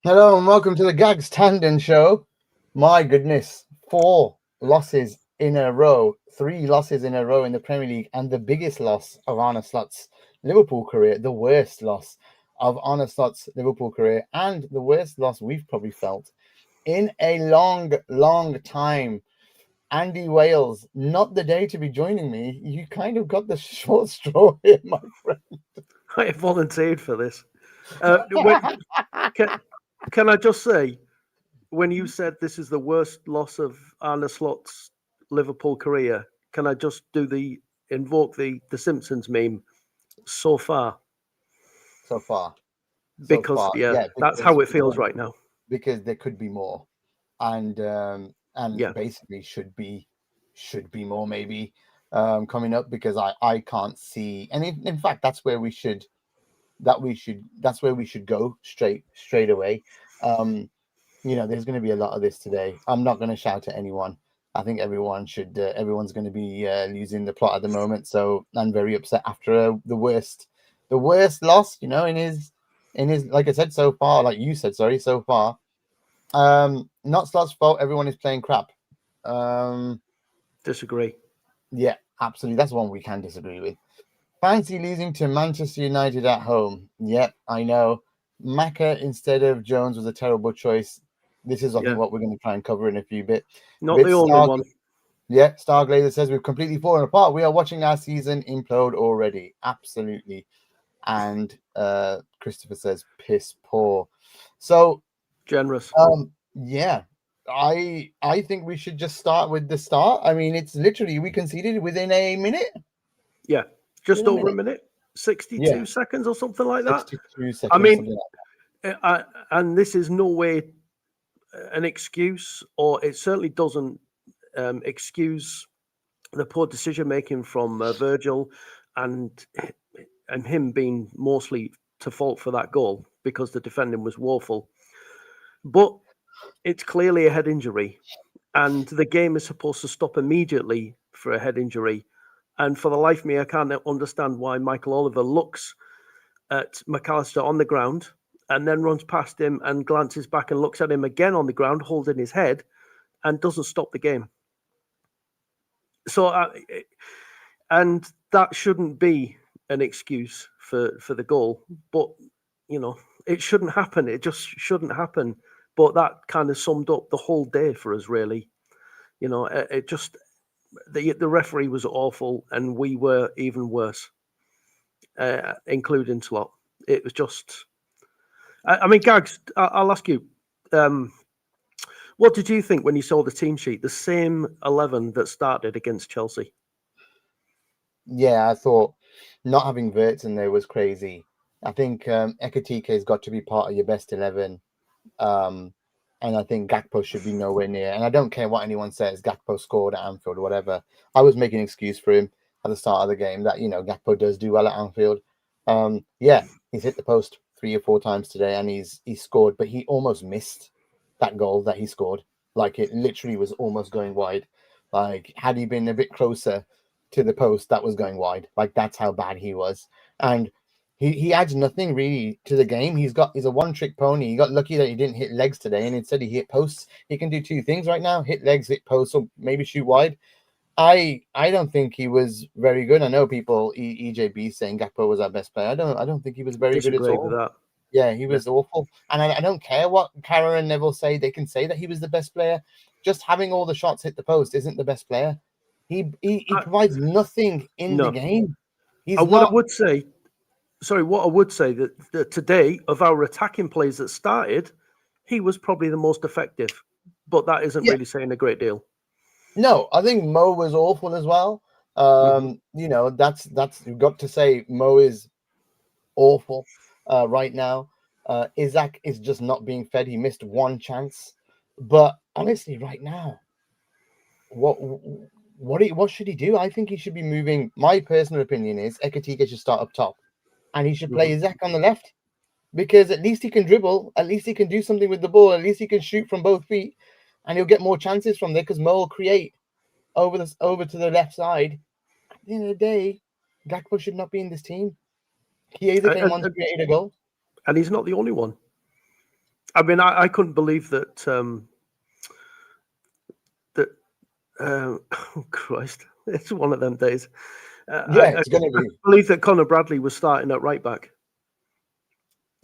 Hello and welcome to the Gags Tandon Show. My goodness, 4 losses in a row, 3 losses in a row in the Premier League, and the biggest loss of Arne Slot's Liverpool career, the worst loss of Arne Slot's Liverpool career, and the worst loss we've probably felt in a long time. Andy Wales, not the day to be joining me. You kind of got the short straw here, my friend. I volunteered for this. Can I just say, when you said this is the worst loss of Arne Slot's Liverpool career, can I just invoke the Simpsons meme so far? So far. Because that's how it feels right now. Because there could be more, and basically should be more maybe coming up, because I can't see, and in fact that's where we should go straight away. There's going to be a lot of this today. I'm not going to shout at anyone. I think everyone's going to be losing the plot at the moment, so I'm very upset after the worst loss in his like I said so far, like you said, sorry, so far. Not Slot's fault. Everyone is playing crap. Disagree. Yeah, absolutely. That's one we can disagree with. Fancy losing to Manchester United at home. Yep, I know. Maka instead of Jones was a terrible choice. This is, I think, what we're going to try and cover in a few bit. Not the only one. Yeah, Starglazer says we've completely fallen apart. We are watching our season implode already. Absolutely. And Christopher says piss poor. So generous. Yeah. I think we should just start with the start. I mean, it's literally we conceded within a minute. Yeah, just over a minute. 62 seconds or something like that. 62 seconds. I mean, and this is no way an excuse, or it certainly doesn't excuse the poor decision making from Virgil and him being mostly to fault for that goal because the defending was woeful. But it's clearly a head injury, and the game is supposed to stop immediately for a head injury. And for the life of me, I can't understand why Michael Oliver looks at McAllister on the ground and then runs past him and glances back and looks at him again on the ground, holding his head, and doesn't stop the game. So, and that shouldn't be an excuse for the goal, but it shouldn't happen. It just shouldn't happen. But that kind of summed up the whole day for us, really. It just the referee was awful, and we were even worse, including Slot. It was just. I mean, Gags, I'll ask you. What did you think when you saw the team sheet? The same 11 that started against Chelsea. Yeah, I thought not having Wirtz in there was crazy. I think Ekatike's got to be part of your best 11. And I think Gakpo should be nowhere near. And I don't care what anyone says, Gakpo scored at Anfield or whatever. I was making an excuse for him at the start of the game that, Gakpo does do well at Anfield. Yeah, he's hit the post 3 or 4 times today and he's scored, but he almost missed that goal that he scored. Like, it literally was almost going wide. Like, had he been a bit closer to the post, that was going wide. Like, that's how bad he was. And he adds nothing really to the game. He's a one-trick pony. He got lucky that he didn't hit legs today, and instead he hit posts. He can do 2 things right now: hit legs, hit posts, or maybe shoot wide. I don't think he was very good. I know people EJB saying Gakpo was our best player. I don't think he was very good at all. With that. Yeah, he was awful. And I don't care what Kara and Neville say. They can say that he was the best player. Just having all the shots hit the post isn't the best player. He provides nothing in the game. What I would say that today, of our attacking players that started, he was probably the most effective. But that isn't really saying a great deal. No, I think Mo was awful as well. That's you've got to say Mo is awful right now. Isaac is just not being fed. He missed 1 chance. But honestly, right now, what should he do? I think he should be moving. My personal opinion is Ekatike should start up top, and he should play Isaac on the left, because at least he can dribble, at least he can do something with the ball, at least he can shoot from both feet, and he'll get more chances from there because Mo will create over to the left side. At the end of the day, Gakpo should not be in this team. Chiesa came on to create a goal. And he's not the only one. I mean, I couldn't believe that. Oh Christ, it's one of them days. Yeah, I it's going to be. believe that Conor Bradley was starting at right back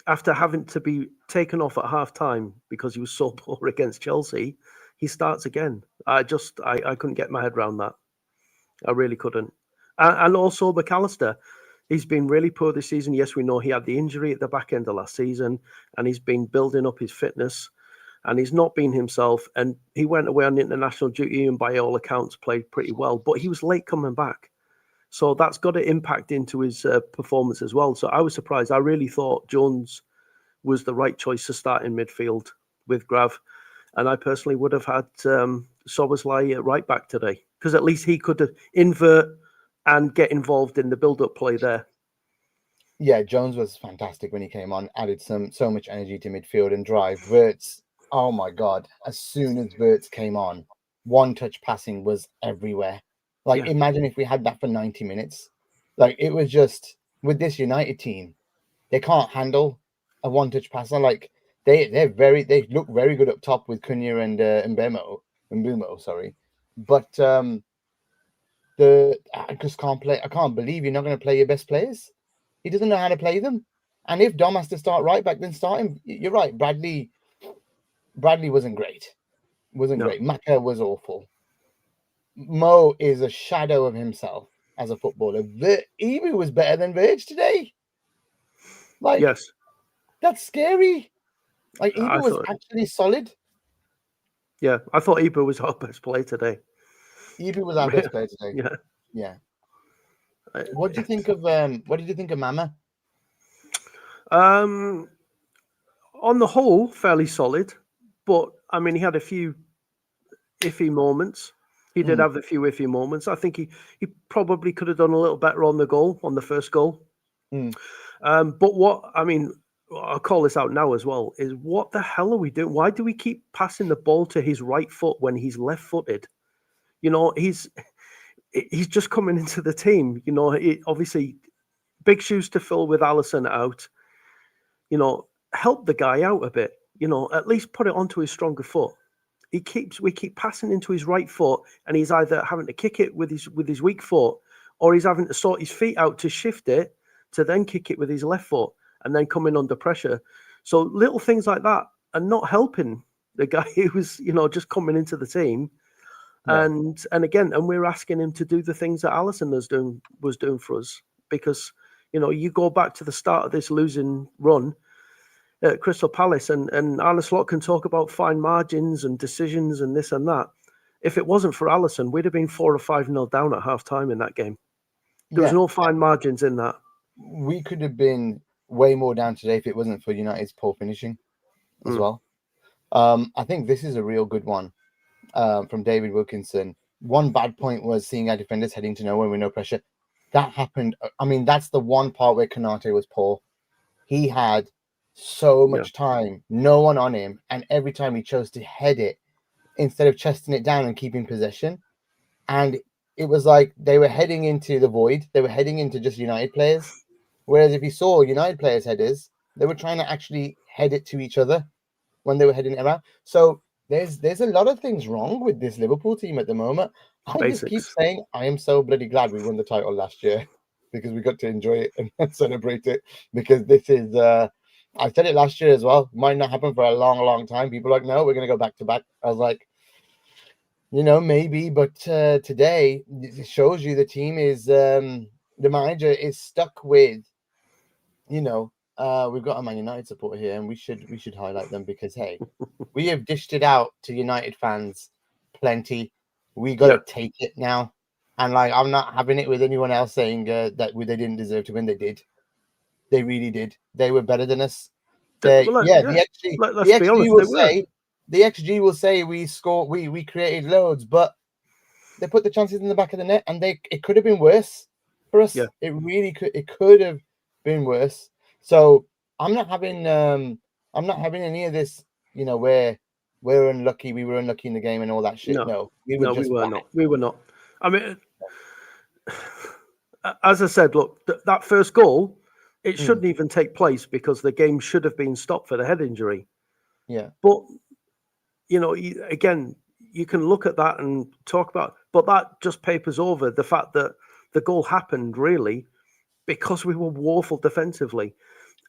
after having to be taken off at half time because he was so poor against Chelsea. He starts again. I couldn't get my head around that. I really couldn't. And also McAllister, he's been really poor this season. Yes, we know he had the injury at the back end of last season, and he's been building up his fitness, and he's not been himself. And he went away on international duty and by all accounts played pretty well, but he was late coming back. So that's got to impact into his performance as well. So I was surprised. I really thought Jones was the right choice to start in midfield with Grav. And I personally would have had Soberslay at right back today, because at least he could invert and get involved in the build-up play there. Yeah, Jones was fantastic when he came on, added so much energy to midfield and drive. Wirtz, oh my God, as soon as Wirtz came on, one-touch passing was everywhere. Like, imagine if we had that for 90 minutes. Like, it was just, with this United team, they can't handle a one-touch passer. Like, they look very good up top with Cunha and Mbumo, sorry. But I just can't play. I can't believe you're not going to play your best players. He doesn't know how to play them. And if Dom has to start right back, then start him. You're right. Bradley wasn't great. Great. Maka was awful. Mo is a shadow of himself as a footballer. Ebu was better than Verge today. Like, yes, that's scary. Like, Ebu was actually solid. Yeah, I thought Ebu was our best player today. Ebu was our best player today. Yeah. What did you think of Mama? On the whole, fairly solid, but I mean, he had a few iffy moments. He did have a few iffy moments. I think he probably could have done a little better on the first goal. But what I mean, I'll call this out now as well, is what the hell are we doing? Why do we keep passing the ball to his right foot when he's left-footed? You know, he's just coming into the team. You know, obviously big shoes to fill with Alisson out. You know, help the guy out a bit. You know, at least put it onto his stronger foot. We keep passing into his right foot, and he's either having to kick it with his weak foot, or he's having to sort his feet out to shift it to then kick it with his left foot and then come in under pressure. So little things like that are not helping the guy who was, you know, just coming into the team. Yeah. And again, we're asking him to do the things that Alisson was doing for us, because, you know, you go back to the start of this losing run at Crystal Palace, and Arne Slot can talk about fine margins and decisions and this and that. If it wasn't for Alisson, we'd have been 4 or 5-0 down at half time in that game. There was no fine margins in that. We could have been way more down today if it wasn't for United's poor finishing as well. I think this is a real good one from David Wilkinson. One bad point was seeing our defenders heading to nowhere with no pressure. That happened. I mean, that's the one part where Konate was poor. He had so much time, no one on him, and every time he chose to head it instead of chesting it down and keeping possession. And it was like they were heading into the void. They were heading into just United players. Whereas if you saw United players' headers, they were trying to actually head it to each other when they were heading it around. So there's a lot of things wrong with this Liverpool team at the moment. I just keep saying I am so bloody glad we won the title last year, because we got to enjoy it and celebrate it. Because this is, I said it last year as well, might not happen for a long, long time. People are like, no, we're going to go back to back. I was like, you know, maybe, but today it shows you the team is, the manager is stuck with, you know, we've got a Man United supporter here, and we should highlight them, because hey, we have dished it out to United fans plenty. We got to take it now, and like, I'm not having it with anyone else saying that they didn't deserve to win. They did. They really did. They were better than us. The XG will say we scored, we created loads, but they put the chances in the back of the net, and it could have been worse for us. It really could. It could have been worse. So I'm not having any of this, you know, where we're unlucky, we were unlucky in the game and all that shit. No, we were not. We were not. I mean, as I said, look, that first goal, it shouldn't even take place, because the game should have been stopped for the head injury. Yeah. But, again, you can look at that and talk about, but that just papers over the fact that the goal happened really because we were woeful defensively.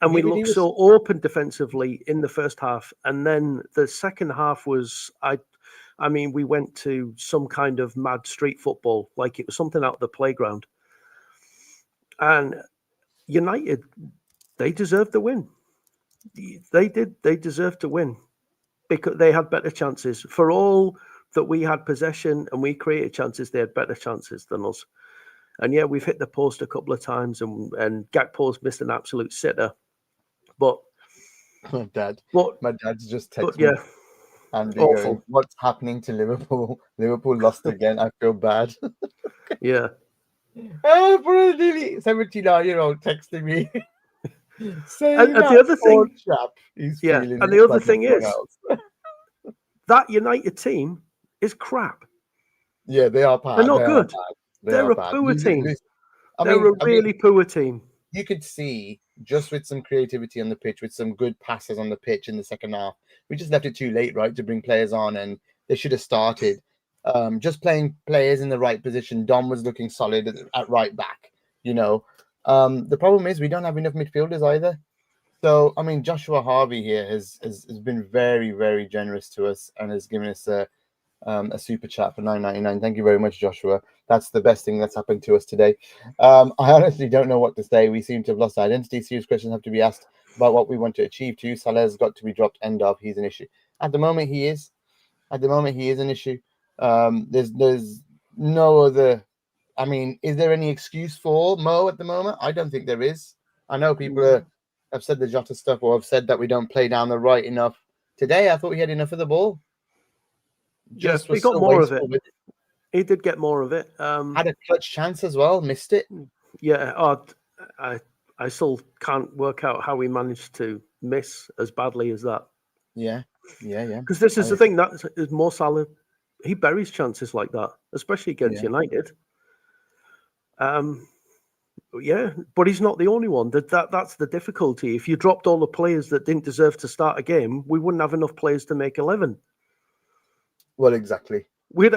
And we looked so open defensively in the first half. And then the second half was, I mean, we went to some kind of mad street football, like it was something out of the playground. And United, they deserved the win. They did. They deserved to win because they had better chances. For all that we had possession and we created chances, they had better chances than us. And yeah, we've hit the post a couple of times, and Gakpo's missed an absolute sitter. But my dad's just texted yeah, me and be awful. going, "What's happening to Liverpool? Liverpool lost again. I feel bad." Yeah. Oh, bro, nearly 79-year-old texting me saying And that the other poor thing, chap is yeah, feeling and it the other like thing everyone is else. that United team is crap. Yeah, they are They're bad. not They are good. bad. They They're are a bad. poor team. I They're mean, a really poor team. you could see just with some creativity on the pitch, with some good passes on the pitch in the second half. We just left it too late, right, to bring players on, and they should have started. Just playing players in the right position. Dom was looking solid at right back. The problem is we don't have enough midfielders either. So I mean, Joshua Harvey here has been very, very generous to us and has given us a super chat for $9.99. Thank you very much, Joshua. That's the best thing that's happened to us today. I honestly don't know what to say. We seem to have lost identity. Serious questions have to be asked about what we want to achieve too. Salah's got to be dropped. End of. He's an issue. At the moment, he is. At the moment, he is an issue. There's no other. I mean, is there any excuse for Mo at the moment? I don't think there is. I know people have said the Jota stuff or have said that we don't play down the right enough. Today, I thought he had enough of the ball. Just Was he got so more of it. wasteful. He did get more of it. Had a clutch chance as well, missed it. Yeah, I still can't work out how we managed to miss as badly as that. Yeah. Because this is the thing, that is Mo Salah, he buries chances like that, especially against United. Yeah, but he's not the only one. That's the difficulty. If you dropped all the players that didn't deserve to start a game, we wouldn't have enough players to make 11. Well, exactly. We'd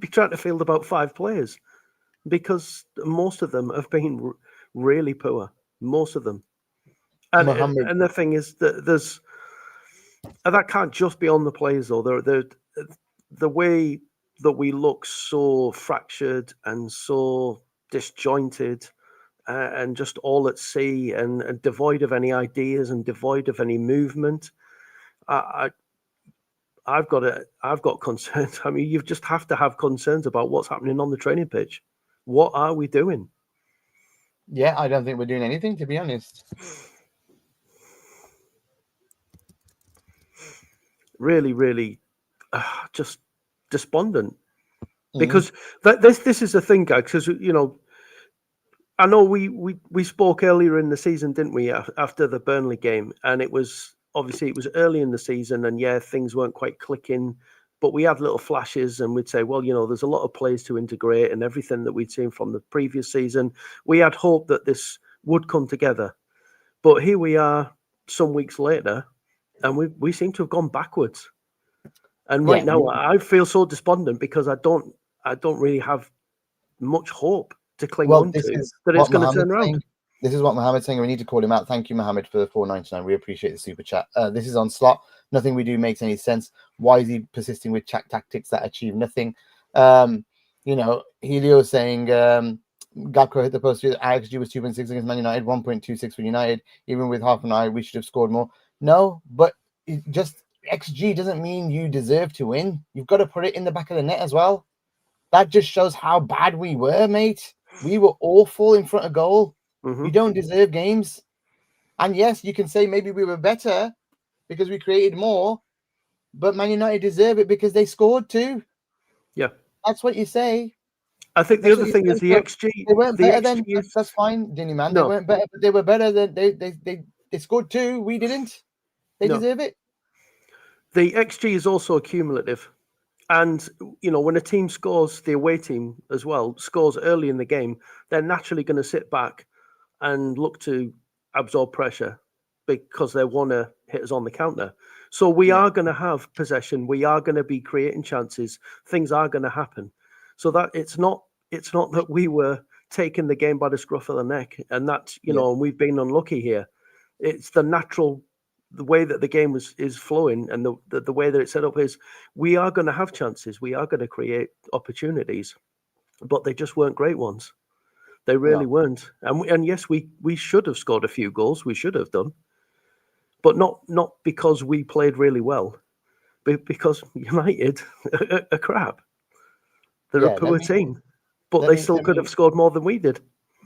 be trying to field about 5 players because most of them have been really poor. Most of them. And the thing is that that can't just be on the players though. The way that we look so fractured and so disjointed and just all at sea and devoid of any ideas and devoid of any movement. I've got concerns. I mean, you just have to have concerns about what's happening on the training pitch. What are we doing? Yeah, I don't think we're doing anything, to be honest. Really, really, just despondent. Because this is the thing, guys. Because I know we spoke earlier in the season, didn't we? After the Burnley game, and it was early in the season, and yeah, things weren't quite clicking. But we had little flashes, and we'd say, well, there's a lot of players to integrate, and everything that we'd seen from the previous season. We had hope that this would come together, but here we are, some weeks later, and we seem to have gone backwards. And right now, I feel so despondent because I don't really have much hope to cling on to that it's going to turn around. This is what Mohammed's saying. We need to call him out. Thank you, Mohammed, for the $4.99. We appreciate the super chat. This is on Slot. Nothing we do makes any sense. Why is he persisting with tactics that achieve nothing? Helio saying Gakpo hit the post. XG was 2.6 against Man United, 1.26 for United. Even with half an eye, we should have scored more. No, but just XG doesn't mean you deserve to win. You've got to put it in the back of the net as well. That just shows how bad we were, mate. We were awful in front of goal. We don't deserve games. And yes, you can say maybe we were better because we created more, but Man United deserve it because they scored too. Yeah. That's what you say. I think the other thing is the XG. They weren't better than that's fine, Dinny man. They weren't better, but they were better than they scored two. We didn't. They deserve it. The XG is also cumulative. And, when a team scores, the away team as well, scores early in the game, they're naturally going to sit back and look to absorb pressure because they want to hit us on the counter. So we are going to have possession. We are going to be creating chances. Things are going to happen. So that it's not that we were taking the game by the scruff of the neck, and that's and we've been unlucky here. It's the way that the game is flowing, and the way that it's set up is we are going to have chances. We are going to create opportunities, but they just weren't great ones. They really weren't. And yes, we should have scored a few goals. We should have done. But not because we played really well, but because United are crap. They're a poor team, but they still could have scored more than we did.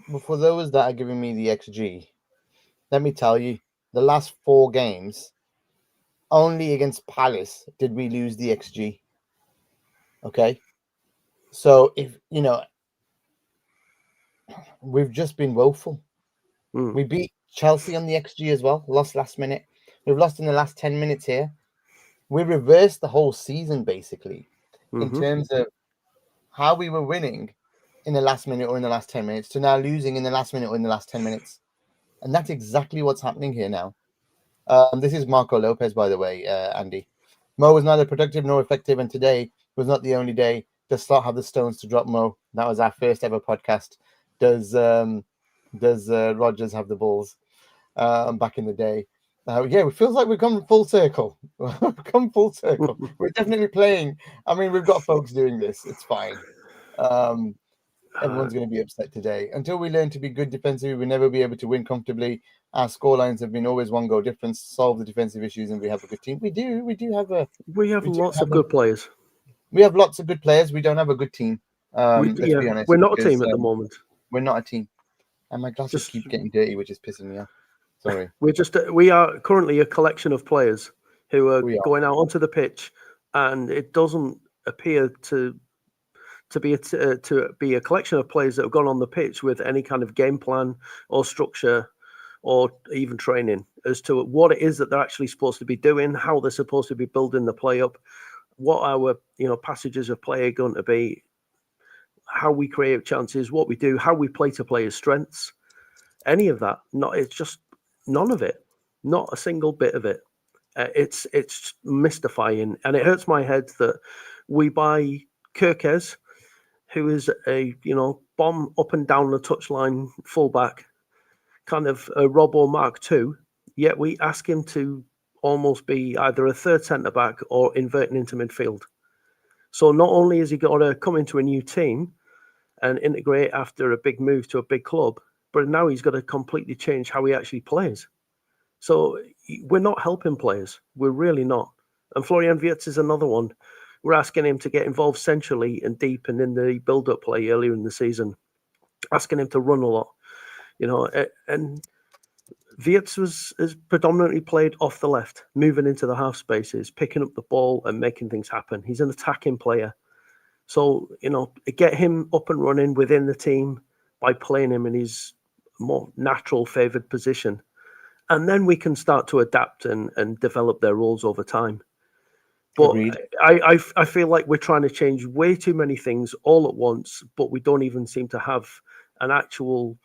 Well, for those that are giving me the XG, let me tell you, the last 4 games, only against Palace did we lose the XG. Okay, so if we've just been woeful. We beat Chelsea on the XG as well. Lost last minute. We've lost in the last 10 minutes here. We reversed the whole season basically in terms of how we were winning in the last minute or in the last 10 minutes to now losing in the last minute or in the last 10 minutes. And that's exactly what's happening here now. This is Marco Lopez, by the way, Andy. Mo was neither productive nor effective, and today was not the only day. Does Slot have the stones to drop Mo? That was our first ever podcast. Does Rogers have the balls? Back in the day. It feels like we've come full circle. We've come full circle. We're definitely playing. I mean, we've got folks doing this. It's fine. Everyone's going to be upset today. Until we learn to be good defensively, we'll never be able to win comfortably. Our scorelines have been always 1 goal difference. Solve the defensive issues, and we have a good team. We do have lots of good players. We have lots of good players. We don't have a good team. Let's be honest. We're not a team at the moment. We're not a team. And my glasses keep getting dirty, which is pissing me off. Sorry. We are currently a collection of players who are going out onto the pitch, and it doesn't appear to be a collection of players that have gone on the pitch with any kind of game plan or structure or even training as to what it is that they're actually supposed to be doing, how they're supposed to be building the play up, what our passages of play are going to be, how we create chances, what we do, how we play to players' strengths, any of that. It's just none of it, not a single bit of it. It's mystifying, and it hurts my head that we buy Kirkes, who is a bomb up and down the touchline fullback, kind of a Robbo Mark II. Yet we ask him to almost be either a third centre back or inverting into midfield. So not only has he got to come into a new team and integrate after a big move to a big club, but now he's got to completely change how he actually plays. So we're not helping players. We're really not. And Florian Wirtz is another one. We're asking him to get involved centrally and deep and in the build-up play earlier in the season, asking him to run a lot, and Wirtz has predominantly played off the left, moving into the half spaces, picking up the ball and making things happen. He's an attacking player. So, get him up and running within the team by playing him in his more natural favoured position. And then we can start to adapt and develop their roles over time. But I feel like we're trying to change way too many things all at once, but we don't even seem to have an actual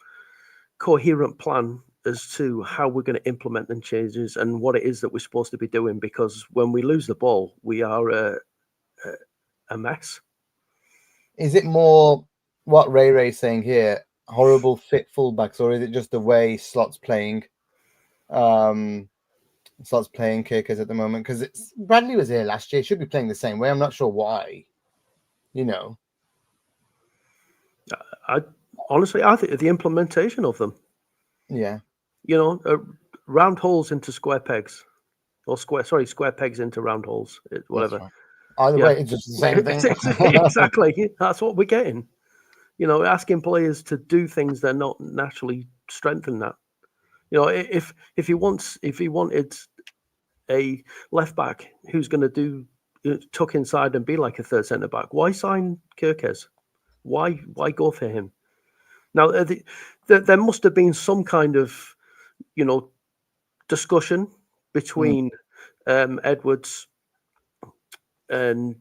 coherent plan as to how we're going to implement them changes and what it is that we're supposed to be doing. Because when we lose the ball, we are a mess. Is it more what Ray's saying here? Horrible fit fullbacks, or is it just the way Slot's playing? Slot's playing Kirkes at the moment because Bradley was here last year. He should be playing the same way. I'm not sure why. I honestly, I think the implementation of them. Yeah. Round holes into square pegs, or square pegs into round holes. Whatever. Right. Either way, it's just the same thing. Exactly. That's what we're getting. Asking players to do things they're not naturally strengthen that. If he wanted a left back who's going to do tuck inside and be like a third centre back, why sign Kirkes? Why go for him? Now there must have been some kind of discussion between Edwards and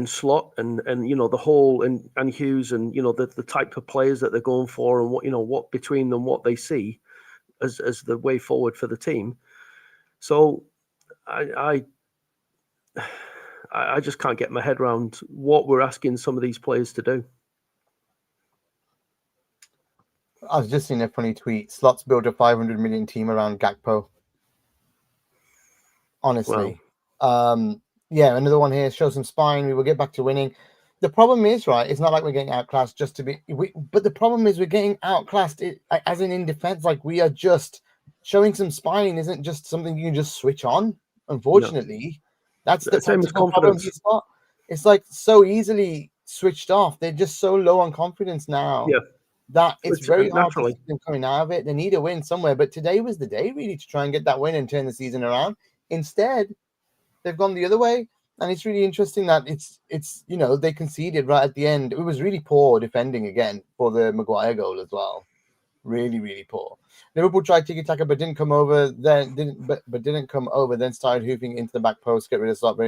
Slot and the whole and Hughes and the type of players that they're going for and what between them what they see as the way forward for the team. So I I just can't get my head around what we're asking some of these players to do. I was just seeing a funny tweet. Slots built a 500 million team around Gakpo. Honestly. Wow. Yeah, another one here. Show some spine. We will get back to winning. The problem is, right, it's not like we're getting outclassed just to be... but the problem is we're getting outclassed as in defense. Like, we are just... Showing some spine isn't just something you can just switch on, unfortunately. No. That's the Same as tactical problem confidence. he's got. It's like so easily switched off. They're just so low on confidence now. Yeah. That it's very hard to naturally. see them coming out of it. They need a win somewhere, but today was the day really to try and get that win and turn the season around. Instead, they've gone the other way, and it's really interesting that it's they conceded right at the end. It was really poor defending again for the Maguire goal as well. Really, really poor. Liverpool tried tiki-taka but didn't come over. Then didn't come over. Then started hoofing into the back post, get rid of Slot.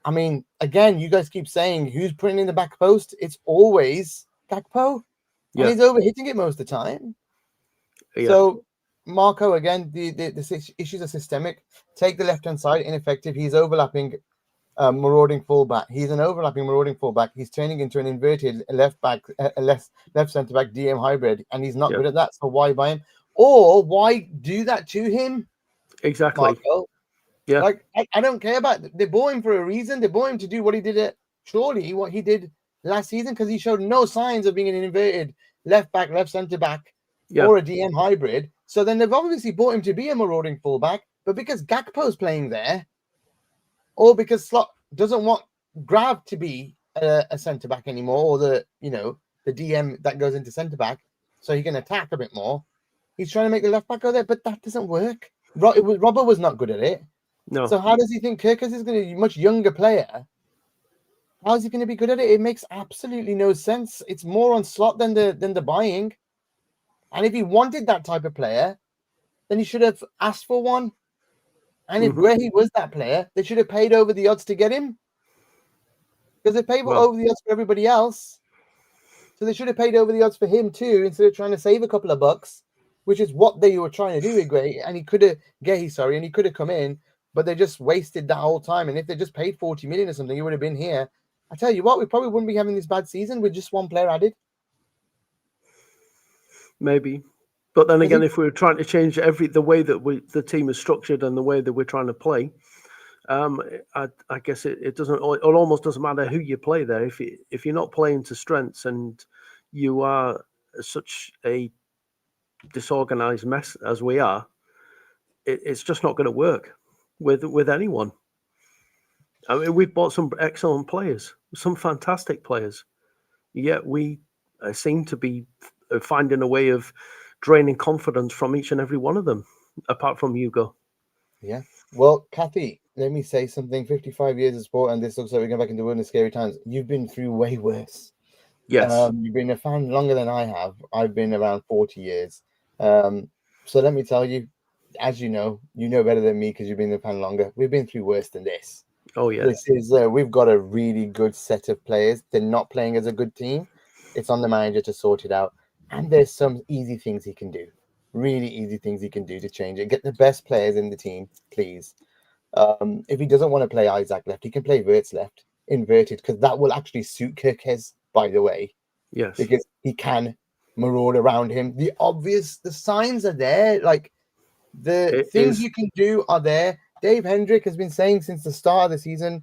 I mean, again, you guys keep saying who's putting in the back post. It's always Gakpo. And he's overhitting it most of the time. Yeah. So, Marco, again, the issues are systemic. Take the left-hand side, ineffective. He's overlapping marauding fullback. He's an overlapping marauding fullback. He's turning into an inverted left centre-back DM hybrid, and he's not good at that. So why buy him? Or why do that to him? Exactly. Marco? Yeah. Like, I don't care about... They bought him for a reason. They bought him to do what he did surely what he did last season, because he showed no signs of being an inverted left back, left centre back, or a DM hybrid. So then they've obviously bought him to be a marauding fullback, but because Gakpo's playing there, or because Slot doesn't want Grav to be a centre back anymore, or the DM that goes into centre back, so he can attack a bit more. He's trying to make the left back go there, but that doesn't work. Robbo was not good at it. No. So how does he think Kirkus is going to be a much younger player? How is he going to be good at it? It makes absolutely no sense. It's more on Slot than the buying. And if he wanted that type of player, then he should have asked for one. And if where he was that player, they should have paid over the odds to get him. Because they paid over the odds for everybody else. So they should have paid over the odds for him too, instead of trying to save a couple of bucks, which is what they were trying to do with Gray. And he could have come in, but they just wasted that whole time. And if they just paid 40 million or something, he would have been here. I tell you what, we probably wouldn't be having this bad season with just one player added. Maybe. But then again, if we were trying to change the way that the team is structured and the way that we're trying to play, I guess it almost doesn't matter who you play there. If you're not playing to strengths and you are such a disorganized mess as we are, it's just not going to work with anyone. I mean, we've bought some excellent players, some fantastic players, yet we seem to be finding a way of draining confidence from each and every one of them, apart from Hugo. Yeah. Well, Kathy, let me say something. 55 years of sport, and this looks like we're going back into wilderness scary times. You've been through way worse. Yes. You've been a fan longer than I have. I've been around 40 years. So let me tell you, as you know better than me because you've been a fan longer. We've been through worse than this. Oh, yeah. This is, we've got a really good set of players. They're not playing as a good team. It's on the manager to sort it out. And there's some easy things he can do. Really easy things he can do to change it. Get the best players in the team, please. If he doesn't want to play Isaac left, he can play Wirtz left, inverted, because that will actually suit Kirkes, by the way. Yes. Because he can maraud around him. The signs are there. Like, things you can do are there. Dave Hendrick has been saying since the start of the season,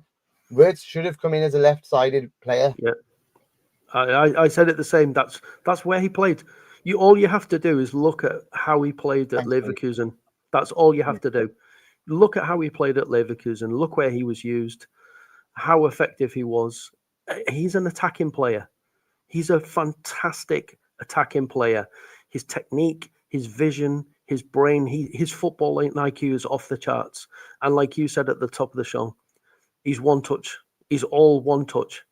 Wirtz should have come in as a left-sided player. Yeah. I said it the same. That's where he played. All you have to do is look at how he played at Leverkusen. That's all you have to do. Look at how he played at Leverkusen. Look where he was used, how effective he was. He's an attacking player. He's a fantastic attacking player. His technique, his vision, his brain, his football IQ is off the charts. And like you said at the top of the show, he's one touch. He's all one touch.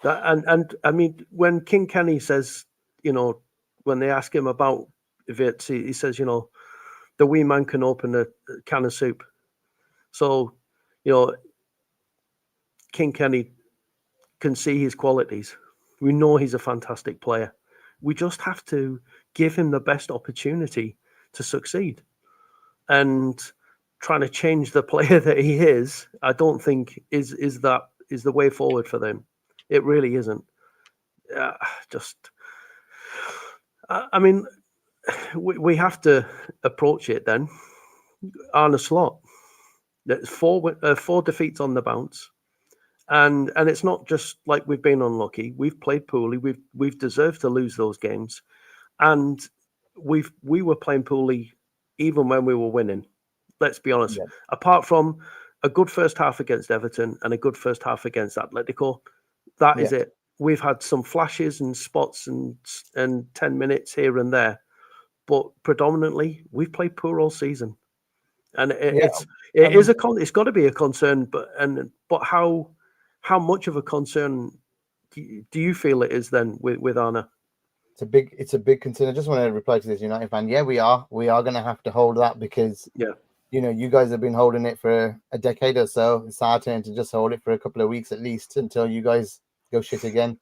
And I mean, when King Kenny says, when they ask him about Wirtz, he says, the wee man can open a can of soup. So, King Kenny can see his qualities. We know he's a fantastic player. We just have to give him the best opportunity to succeed. And trying to change the player that he is, I don't think is the way forward for them. It really isn't. I mean, we have to approach it then. Arne Slot, there's four defeats on the bounce, and it's not just like we've been unlucky. We've played poorly. We've deserved to lose those games, and we were playing poorly even when we were winning. Let's be honest. Yeah. Apart from a good first half against Everton and a good first half against Atletico, that is it. We've had some flashes and spots and 10 minutes here and there, but predominantly we've played poor all season, and it's got to be a concern. But how much of a concern do you feel it is then with Arne? It's a big concern. I just want to reply to this United fan. Yeah, we are going to have to hold that because you guys have been holding it for a decade or so. It's our turn to just hold it for a couple of weeks at least until you guys go shit again.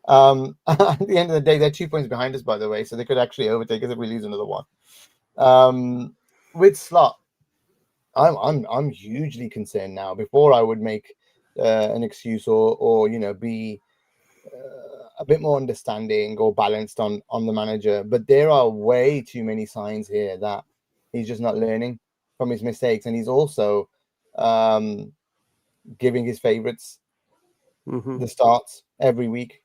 At the end of the day, they're 2 points behind us, by the way, so they could actually overtake us if we lose another one. With Slot, I'm hugely concerned now. Before I would make an excuse or be a bit more understanding or balanced on the manager, but there are way too many signs here that he's just not learning from his mistakes, and he's also giving his favorites the starts every week.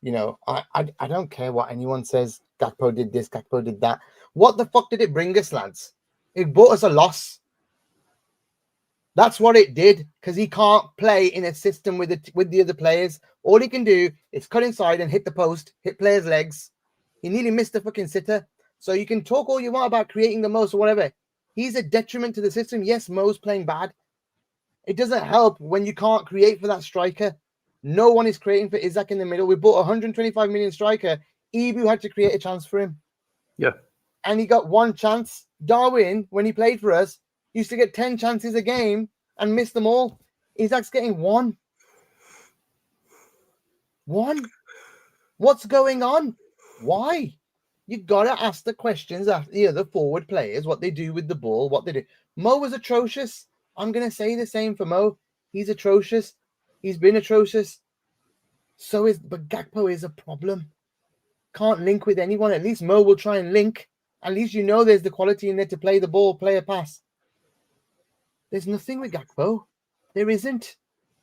I don't care what anyone says. Gakpo did this, Gakpo did that. What the fuck did it bring us, lads? It brought us a loss. That's what it did, because he can't play in a system with the other players. All he can do is cut inside and hit the post, hit players' legs. He nearly missed the fucking sitter. So you can talk all you want about creating the most or whatever. He's a detriment to the system. Yes, Mo's playing bad. It doesn't help when you can't create for that striker. No one is creating for Isaac in the middle. We bought a 125 million striker. Ibu had to create a chance for him. Yeah. And he got one chance. Darwin, when he played for us, used to get 10 chances a game and miss them all. Isaac's getting one. What's going on? Why? You got to ask the questions after the other forward players, what they do with the ball, what they do. Mo was atrocious. I'm going to say the same for Mo. He's atrocious. He's been atrocious. But Gakpo is a problem. Can't link with anyone. At least Mo will try and link. At least there's the quality in there to play the ball, play a pass. There's nothing with Gakpo. There isn't.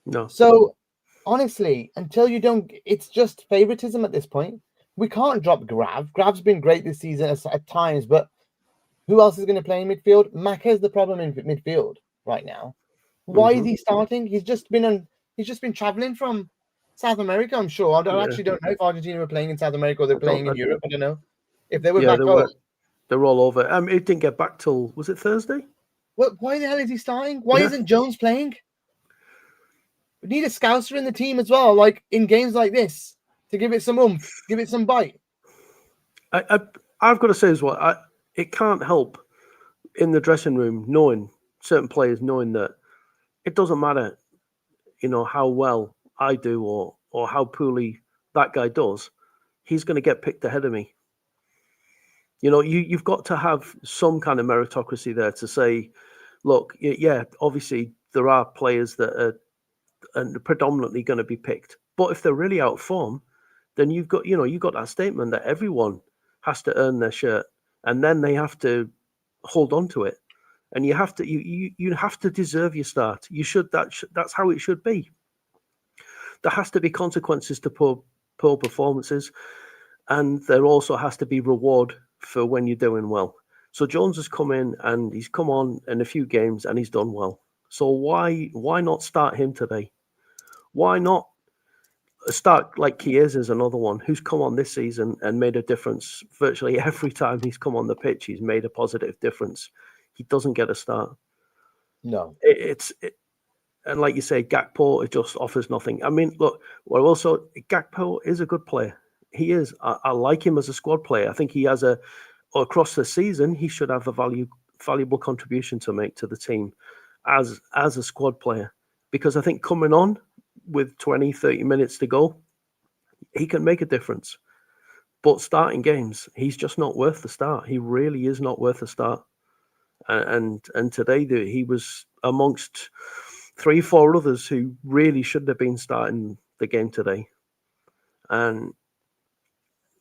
No. So, honestly, until you don't... It's just favoritism at this point. We can't drop Grav. Grav's been great this season at times, but who else is going to play in midfield? Maka's the problem in midfield right now. Why is he starting? He's just been traveling from South America, I'm sure. I actually don't know if Argentina were playing in South America or they're playing in Europe. I don't know. If they were back home. They're all over. It didn't get back till, was it Thursday? Well, why the hell is he starting? Why isn't Jones playing? We need a scouser in the team as well, like in games like this, to give it some oomph, give it some bite. I've got to say as well, it can't help in the dressing room knowing certain players knowing that it doesn't matter, how well I do or how poorly that guy does, he's going to get picked ahead of me. You've got to have some kind of meritocracy there to say, look, yeah, obviously there are players that are predominantly going to be picked, but if they're really out of form, then you've got that statement that everyone has to earn their shirt, and then they have to hold on to it, and you have to deserve your start. You should. That's how it should be. There has to be consequences to poor performances, and there also has to be reward for when you're doing well. So Jones has come in and he's come on in a few games and he's done well. So why not start him today? Why not start like Chiesa is another one who's come on this season and made a difference virtually every time he's come on the pitch. He's made a positive difference. He doesn't get a start. No, and like you say, Gakpo, it just offers nothing. I mean, look, well, also Gakpo is a good player. He is. I like him as a squad player. I think he has across the season, he should have a valuable contribution to make to the team as a squad player. Because I think coming on with 20, 30 minutes to go, he can make a difference. But starting games, he's just not worth the start. He really is not worth the start. and today he was amongst 3-4 others who really should have been starting the game today. And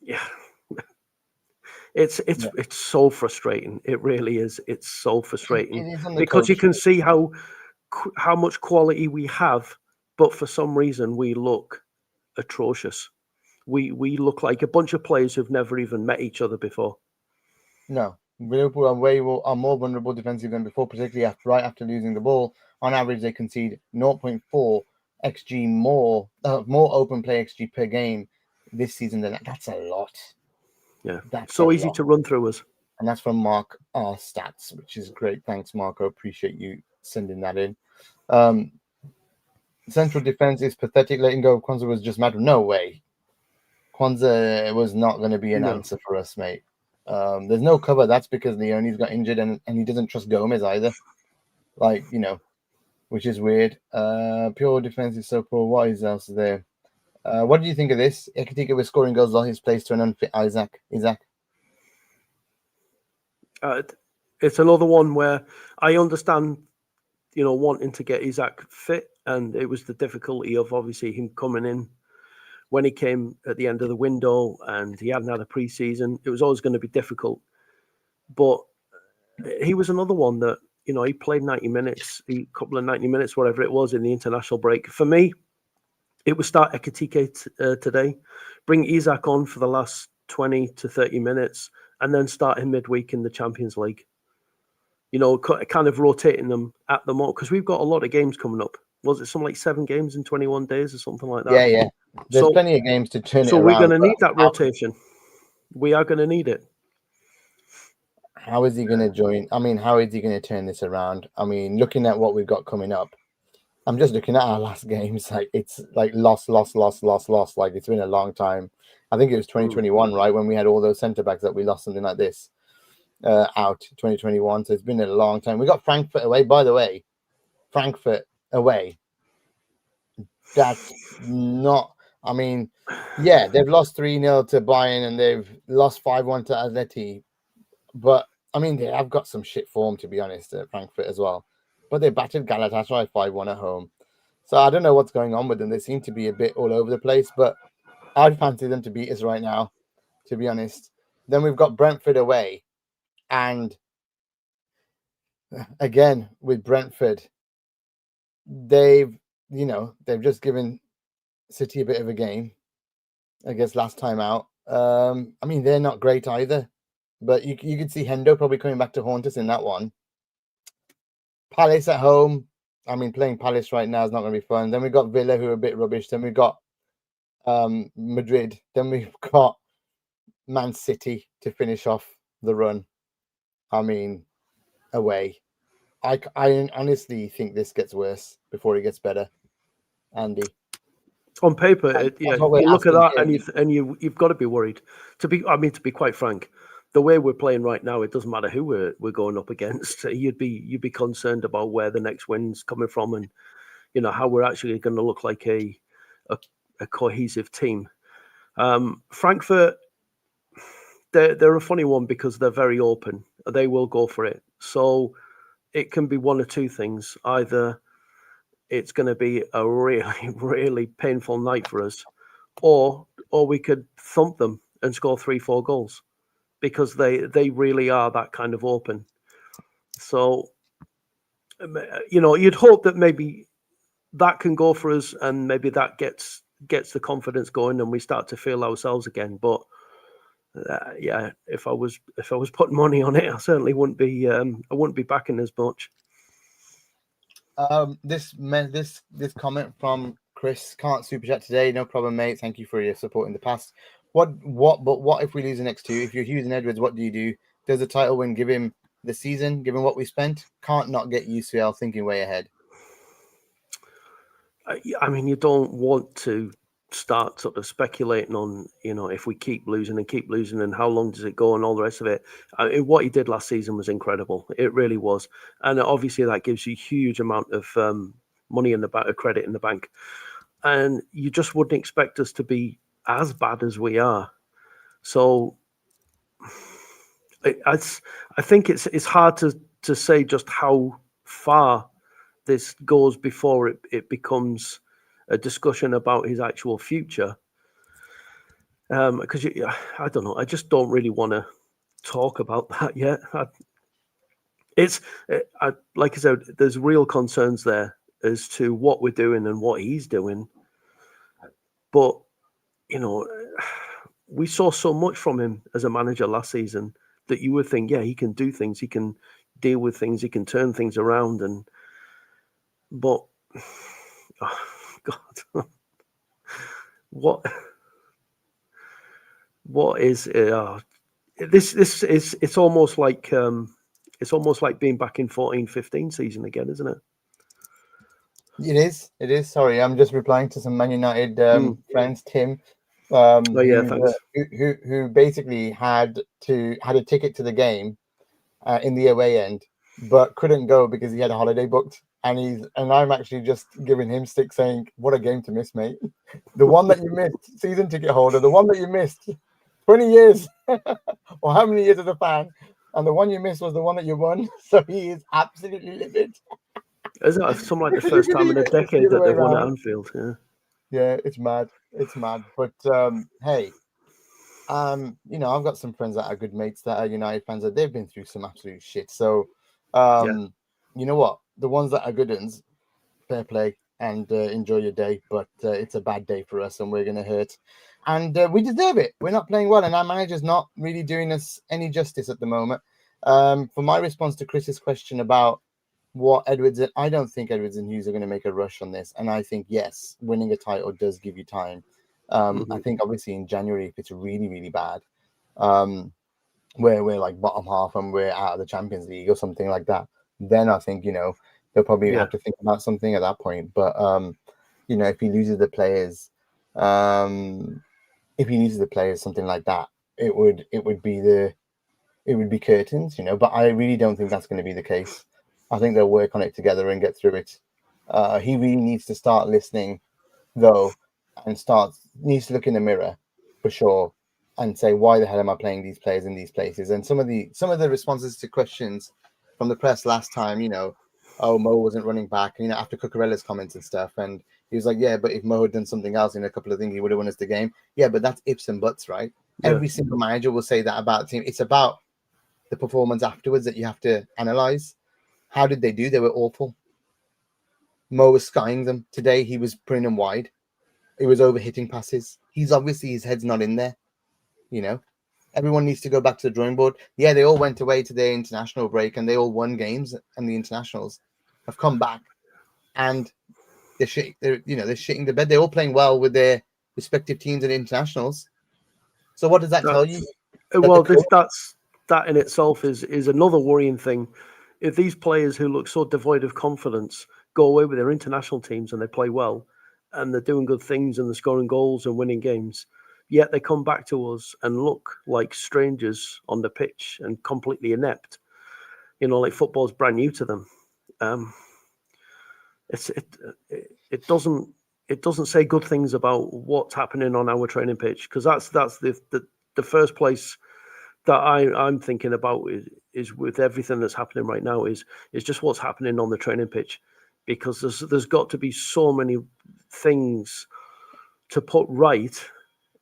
yeah, it's so frustrating. It really is. It's so frustrating It is on the because you coach. can see how much quality we have, but for some reason we look atrocious. We look like a bunch of players who've never even met each other before. No, Liverpool are more vulnerable defensively than before, particularly right after losing the ball. On average, they concede 0.4 xg more open play xg per game this season. That's a lot. Yeah, That's so easy to run through us. And that's from Mark R Stats, which is great. Thanks, Marco. Appreciate you sending that in. Central defense is pathetic. Letting go of Kwanzaa was just mad. No way. Kwanzaa was not going to be an answer for us, mate. There's no cover. That's because Leone's got injured and he doesn't trust Gomez either. Like, which is weird. Pure defense is so poor. What is else there? What do you think of this? Ekitika was scoring goals while he's placed to an unfit Isaac. It's another one where I understand, wanting to get Isaac fit, and it was the difficulty of obviously him coming in when he came at the end of the window and he hadn't had a pre-season. It was always going to be difficult. But he was another one that, he played 90 minutes, a couple of 90 minutes, whatever it was in the international break. For me, it was start Ekitike today, bring Isaac on for the last 20 to 30 minutes, and then start him midweek in the Champions League. Kind of rotating them at the moment, because we've got a lot of games coming up. Was it something like 7 games in 21 days or something like that? Yeah. There's plenty of games to turn it around. So we're going to need that rotation. We are going to need it. How is he going to join? I mean, how is he going to turn this around? I mean, looking at what we've got coming up, I'm just looking at our last games. Like, it's like loss. Like, it's been a long time. I think it was 2021, right, when we had all those centre backs that we lost something like this out 2021. So it's been a long time. We got Frankfurt away, by the way. Frankfurt away. That's not. I mean, yeah, they've lost 3-0 to Bayern and they've lost 5-1 to Atleti. But, I mean, they have got some shit form, to be honest, at Frankfurt as well. But they battered Galatasaray 5-1 at home. So I don't know what's going on with them. They seem to be a bit all over the place. But I'd fancy them to beat us right now, to be honest. Then we've got Brentford away. And, again, with Brentford, they've just given City a bit of a game, I guess, last time out. I mean, they're not great either. But you could see Hendo probably coming back to haunt us in that one. Palace at home. I mean, playing Palace right now is not going to be fun. Then we've got Villa, who are a bit rubbish. Then we've got Madrid. Then we've got Man City to finish off the run. I mean, away. I honestly think this gets worse before it gets better, Andy. On paper, you look at that and you've got to be worried. To be quite frank, the way we're playing right now, it doesn't matter who we're going up against. You'd be concerned about where the next win's coming from, and how we're actually going to look like a cohesive team. Frankfurt, they're a funny one because they're very open. They will go for it. So it can be one or two things. Either it's going to be a really, really painful night for us, or we could thump them and score 3-4 goals, because they really are that kind of open. So, you'd hope that maybe that can go for us, and maybe that gets the confidence going, and we start to feel ourselves again. But if I was putting money on it, I certainly wouldn't be backing as much. This comment from Chris: can't super chat today. No problem, mate. Thank you for your support in the past. But what if we lose the next 2? If you're Hughes and Edwards, what do you do? Does the title win give him the season, given what we spent? Can't not get UCL thinking way ahead. I mean, you don't want to start sort of speculating on, if we keep losing and how long does it go and all the rest of it. What he did last season was incredible. It really was. And obviously that gives you a huge amount of money in the bank, credit in the bank. And you just wouldn't expect us to be as bad as we are. So I think it's hard to to say just how far this goes before it becomes a discussion about his actual future. Because I don't know, I just don't really want to talk about that yet. Like I said, there's real concerns there as to what we're doing and what he's doing. But, we saw so much from him as a manager last season that you would think, yeah, he can do things, he can deal with things, he can turn things around. But, oh, God, what is this is it's almost like being back in 14-15 season again, isn't it? It is. Sorry, I'm just replying to some Man United friends, Tim, Thanks. who basically had a ticket to the game in the away end, but couldn't go because he had a holiday booked. And I'm actually just giving him stick, saying, "What a game to miss, mate! The one that you missed, season ticket holder, the one that you missed 20 years, or how many years as a fan, and the one you missed was the one that you won." So he is absolutely livid. Is that something like the first time in a decade that they've won at Anfield? Yeah, it's mad. It's mad. But hey, I've got some friends that are good mates that are United fans that they've been through some absolute shit. So, you know what? The ones that are good ones, fair play and enjoy your day. But it's a bad day for us, and we're gonna hurt, and we deserve it. We're not playing well, and our manager's not really doing us any justice at the moment. For my response to Chris's question about what I don't think Edwards and Hughes are going to make a rush on this, and I think yes, winning a title does give you time. I think obviously in January, if it's really, really bad, where we're like bottom half and we're out of the Champions League or something like that, then I think they'll probably have to think about something at that point. But if he loses the players, something like that, it would be curtains, But I really don't think that's going to be the case. I think they'll work on it together and get through it. He really needs to start listening, though, and needs to look in the mirror for sure and say, why the hell am I playing these players in these places? And some of the responses to questions from the press last time, Mo wasn't running back, after Cucurella's comments and stuff, and he was like, yeah, but if Mo had done something else in a couple of things, he would have won us the game. Yeah, but that's ifs and buts, right? Yeah. Every single manager will say that about the team. It's about the performance afterwards that you have to analyze. How did they do? They were awful. Mo was skying them. Today, he was putting them wide. He was overhitting passes. His head's not in there. Everyone needs to go back to the drawing board. Yeah, they all went away to their international break and they all won games, and the internationals have come back and they're shitting the bed. They're all playing well with their respective teams and internationals. So what does that tell you? That in itself is another worrying thing. If these players who look so devoid of confidence go away with their international teams and they play well and they're doing good things and they're scoring goals and winning games, yet they come back to us and look like strangers on the pitch and completely inept, like football's brand new to them. It doesn't say good things about what's happening on our training pitch, because that's the first place that I'm thinking about is with everything that's happening right now is just what's happening on the training pitch, because there's got to be so many things to put right,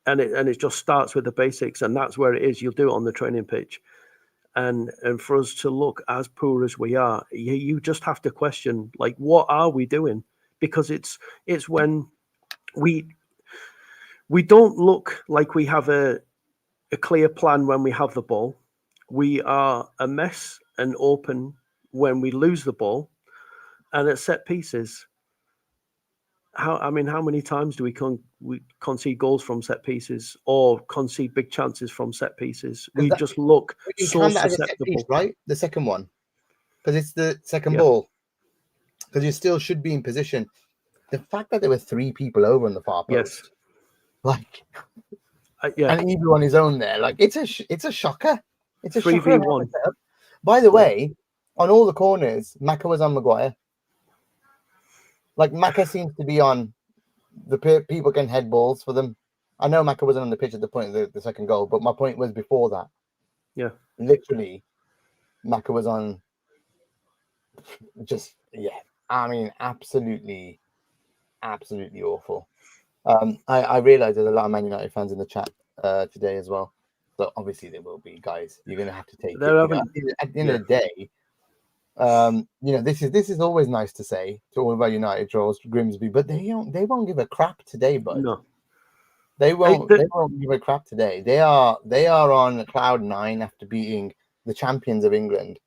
and it just starts with the basics, and that's where it is. You'll do it on the training pitch, and for us to look as poor as we are, you just have to question, like, what are we doing? Because it's when we don't look like we have a clear plan when we have the ball. We are a mess and open when we lose the ball, and at set pieces. How many times do we concede goals from set pieces or concede big chances from set pieces? We just look so susceptible, piece, right? The second one, because it's the second ball, because you still should be in position. The fact that there were 3 people over on the far post, and even on his own there, like it's a shocker. It's a 3v1. By the way, on all the corners, Maka was on Maguire. Like, Maka seems to be on the people can head balls for them. I know Maka wasn't on the pitch at the point of the second goal, but my point was before that. Yeah. Literally, Maka was on just I mean, absolutely awful. I realize there's a lot of Man United fans in the chat today as well. So obviously there will be, guys. You're gonna have to take it. You know, at the end of the day, you know, this is always nice to say to all of our United trolls, Grimsby, but they won't give a crap today, bud. No. They won't give a crap today. They are on cloud 9 after beating the champions of England.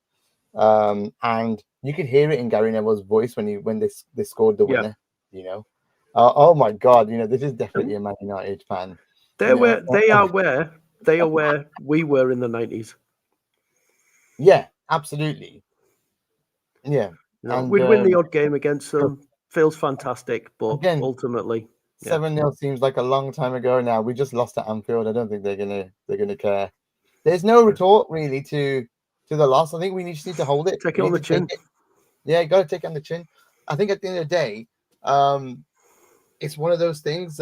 And you could hear it in Gary Neville's voice when they scored the winner, you know. Oh my God, you know, this is definitely a Man United fan. They are where we were in the 90s. Yeah, absolutely. Yeah. You know, we'd win the odd game against them. Feels fantastic, but again, ultimately 7-0 seems like a long time ago now. We just lost at Anfield. I don't think they're gonna care. There's no retort really to the loss. I think we just need to hold it. Take it on the chin. Yeah, you got to take it on the chin. I think at the end of the day, it's one of those things.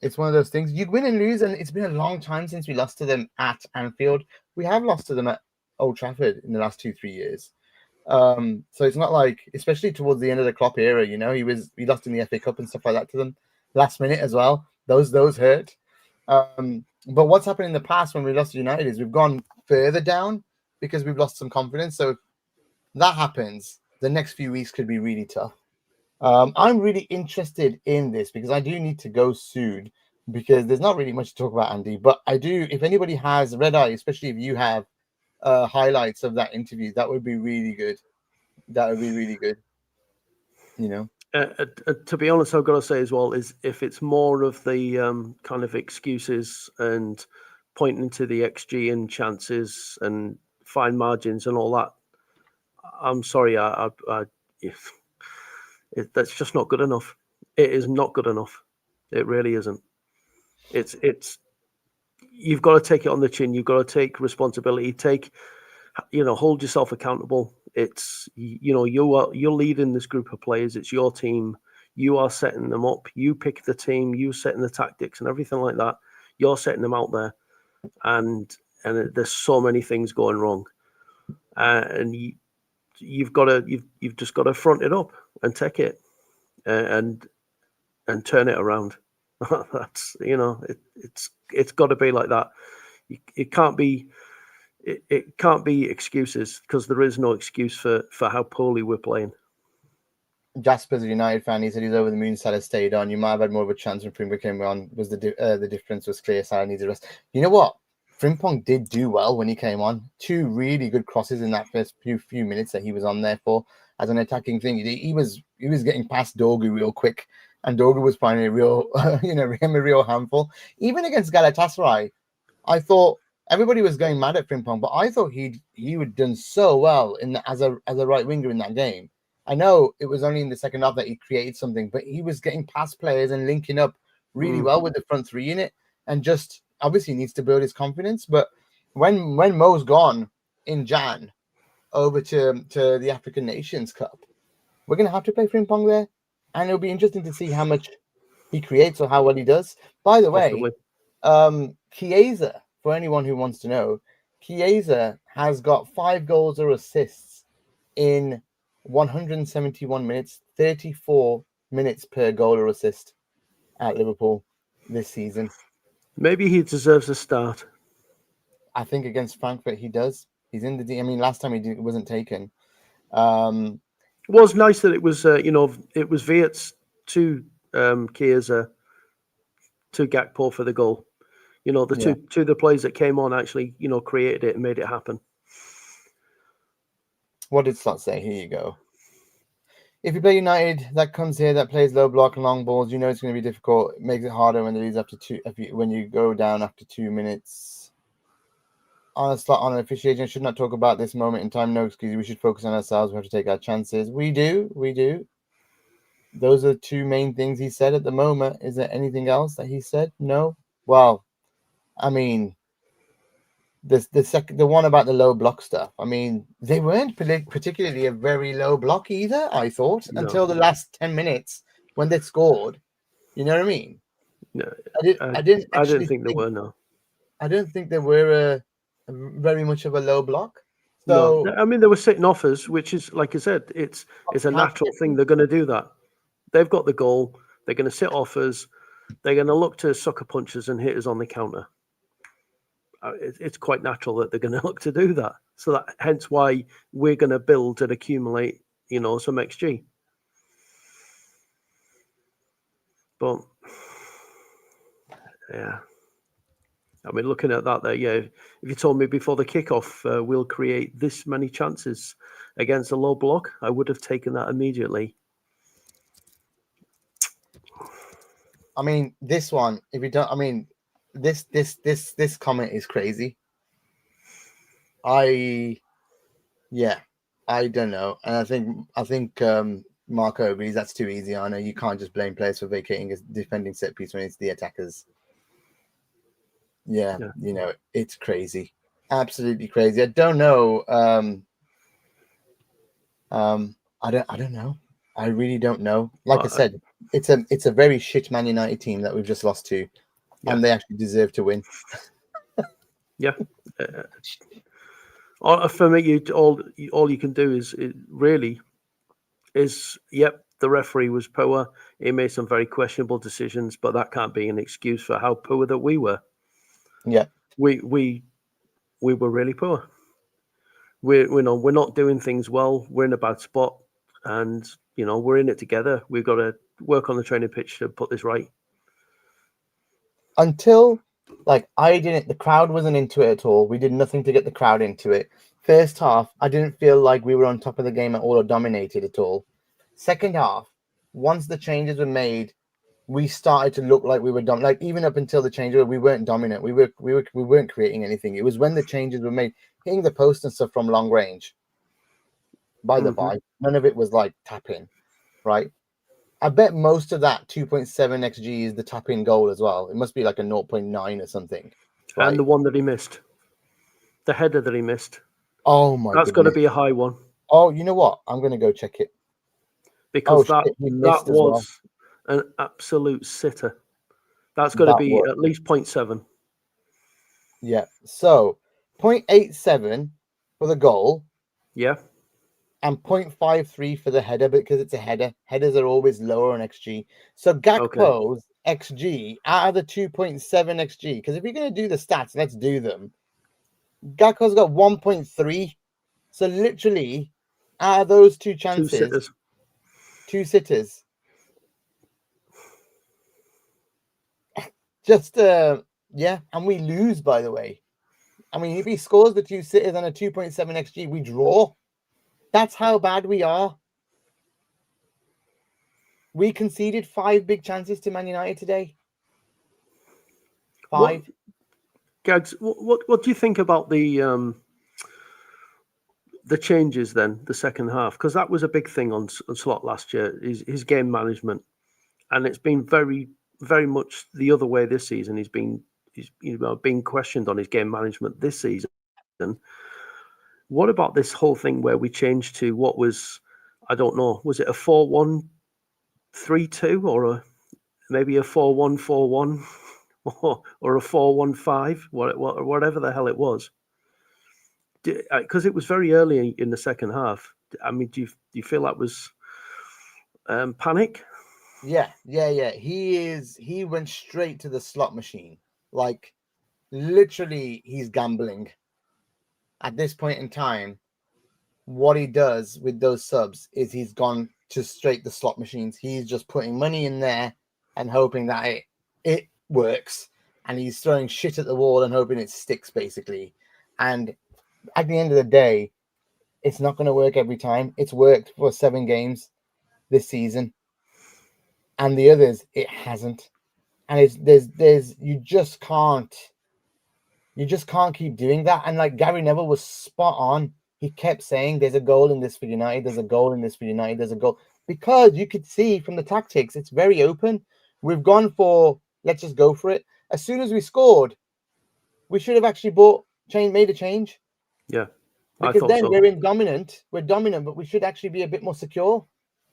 It's one of those things. You win and lose, and it's been a long time since we lost to them at Anfield. We have lost to them at Old Trafford in the last 2-3 years. So it's not like, especially towards the end of the Klopp era, you know, he lost in the FA Cup and stuff like that to them last minute as well. Those hurt. But what's happened in the past when we lost to United is we've gone further down because we've lost some confidence. So if that happens, the next few weeks could be really tough. I'm really interested in this because I do need to go soon because there's not really much to talk about, Andy. But I do, if anybody has red eye, especially if you have highlights of that interview, that would be really good. That would be really good. You know. To be honest, I've got to say as well is if it's more of the kind of excuses and pointing to the XG and chances and fine margins and all that, I'm sorry, that's just not good enough. It is not good enough. It really isn't. It's you've got to take it on the chin. You've got to take responsibility. Hold yourself accountable. It's, you're leading this group of players. It's your team. You are setting them up. You pick the team. You setting the tactics and everything like that. You're setting them out there, and there's so many things going wrong, and you've just got to front it up and take it, and turn it around. That's it's got to be like that. It can't be. It can't be excuses because there is no excuse for how poorly we're playing. Jasper's a United fan. He said he's over the moon. Salah stayed on. You might have had more of a chance when Frimpong came on. Was the difference was clear? Salah needs a rest. You know what? Frimpong did do well when he came on. 2 really good crosses in that first few minutes that he was on there for as an attacking thing. He was getting past Dorgu real quick, and Dorgu was finding a real a real handful. Even against Galatasaray, I thought everybody was going mad at Frimpong, but I thought he would done so well as a right winger in that game. I know it was only in the second half that he created something, but he was getting past players and linking up really well with the front 3 unit, and just obviously needs to build his confidence. But when Mo's gone in Jan over to the African Nations Cup, we're gonna have to play Frimpong there, and it'll be interesting to see how much he creates or how well he does. By the way, Chiesa, for anyone who wants to know, Chiesa has got 5 goals or assists in 171 minutes, 34 minutes per goal or assist at Liverpool this season. Maybe he deserves a start. I think against Frankfurt he does. He's in the. I mean, last time he wasn't taken. It was nice that it was it was Wirtz to Chiesa to Gakpo for the goal. The two of the players that came on actually created it and made it happen. What did Slot say? Here you go. If you play United that comes here that plays low block and long balls, it's going to be difficult. It makes it harder when it leads after 2. When you go down after 2 minutes. On an officiating, I should not talk about this moment in time. No excuse. We should focus on ourselves. We have to take our chances. We do. Those are 2 main things he said at the moment. Is there anything else that he said? No. Well, I mean, the one about the low block stuff. I mean, they weren't particularly a very low block either, I thought, until the last 10 minutes when they scored. You know what I mean? No, I didn't think there were. No, I don't think they were very much of a low block. So No, I mean, they were sitting offers, which is, like I said, it's a natural thing. They're going to do that. They've got the goal. They're going to sit offers. They're going to look to sucker punches and hitters on the counter. It's quite natural that they're going to look to do that. So that hence why we're going to build and accumulate, some XG. But yeah, I mean, looking at that, there, yeah. If you told me before the kickoff we'll create this many chances against a low block, I would have taken that immediately. I mean, this one, if you don't, I mean, this comment is crazy. I don't know, and I think Marco agrees that's too easy. I know you can't just blame players for vacating a defending set piece when it's the attackers. Yeah. It's crazy, absolutely crazy. I don't know. I don't know. I really don't know. Like I said, it's a very shit Man United team that we've just lost to, and they actually deserve to win. Yeah. For me, all you can do is the referee was poor. He made some very questionable decisions, but that can't be an excuse for how poor that we were. Yeah, we were really poor. We're not doing things well. We're in a bad spot, and we're in it together. We've got to work on the training pitch to put this right. Until the crowd wasn't into it at all. We did nothing to get the crowd into it. First half, I didn't feel like we were on top of the game at all or dominated at all. Second half, once the changes were made, we started to look like we were dominant. Like even up until the changes, we weren't dominant. We weren't creating anything. It was when the changes were made, hitting the post and stuff from long range. By the by, none of it was like tap in, right? I bet most of that 2.7 XG is the tap in goal as well. It must be like a 0.9 or something. Right? And the one that he missed, the header that he missed. Oh my god, that's got to be a high one. Oh, you know what? I'm going to go check it. Because that was an absolute sitter. That's got to be at least 0.7. Yeah. So 0.87 for the goal. Yeah. And 0.53 for the header because it's a header. Headers are always lower on XG. So Gakpo's XG out of the 2.7 XG, because if you're going to do the stats, let's do them. Gakpo's got 1.3. So literally, out of those two chances, two sitters. Just, and we lose, by the way. I mean, if he scores the two sitters and a 2.7 XG, we draw. That's how bad we are. We conceded 5 big chances to Man United today. 5. Gags, what do you think about the changes then, the second half? Because that was a big thing on Slot last year, his game management. And it's been very, very much the other way this season. He's being questioned on his game management this season. What about this whole thing where we changed to what was, I don't know, was it a 4-1-3-2 or maybe a 4-1-4-1 or a 4-1-5, whatever the hell it was? Because it was very early in the second half. I mean, do you feel that was panic? Yeah. He went straight to the slot machine. Like, literally, he's gambling. At this point in time, what he does with those subs is he's gone to straight the slot machines. He's just putting money in there and hoping that it works. And he's throwing shit at the wall and hoping it sticks, basically. And at the end of the day, it's not going to work every time. It's worked for 7 games this season. And the others, it hasn't. And there's you just can't keep doing that. And like Gary Neville was spot on. He kept saying there's a goal in this for United, there's a goal in this for United, there's a goal. Because you could see from the tactics, it's very open. We've gone for, let's just go for it. As soon as we scored, we should have actually made a change. Yeah. Because then we're dominant, but we should actually be a bit more secure.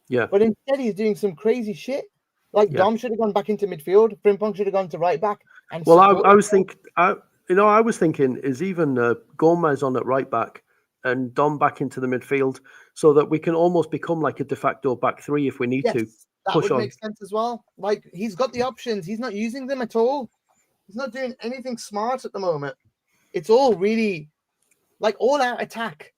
Yeah. But instead he's doing some crazy shit. Like Dom should have gone back into midfield, Frimpong should have gone to right back. And well, I was thinking is even Gomez on at right back and Dom back into the midfield so that we can almost become like a de facto back three if we need to that push would on. make sense as well. Like, he's got the options. He's not using them at all. He's not doing anything smart at the moment. It's all really like all out attack.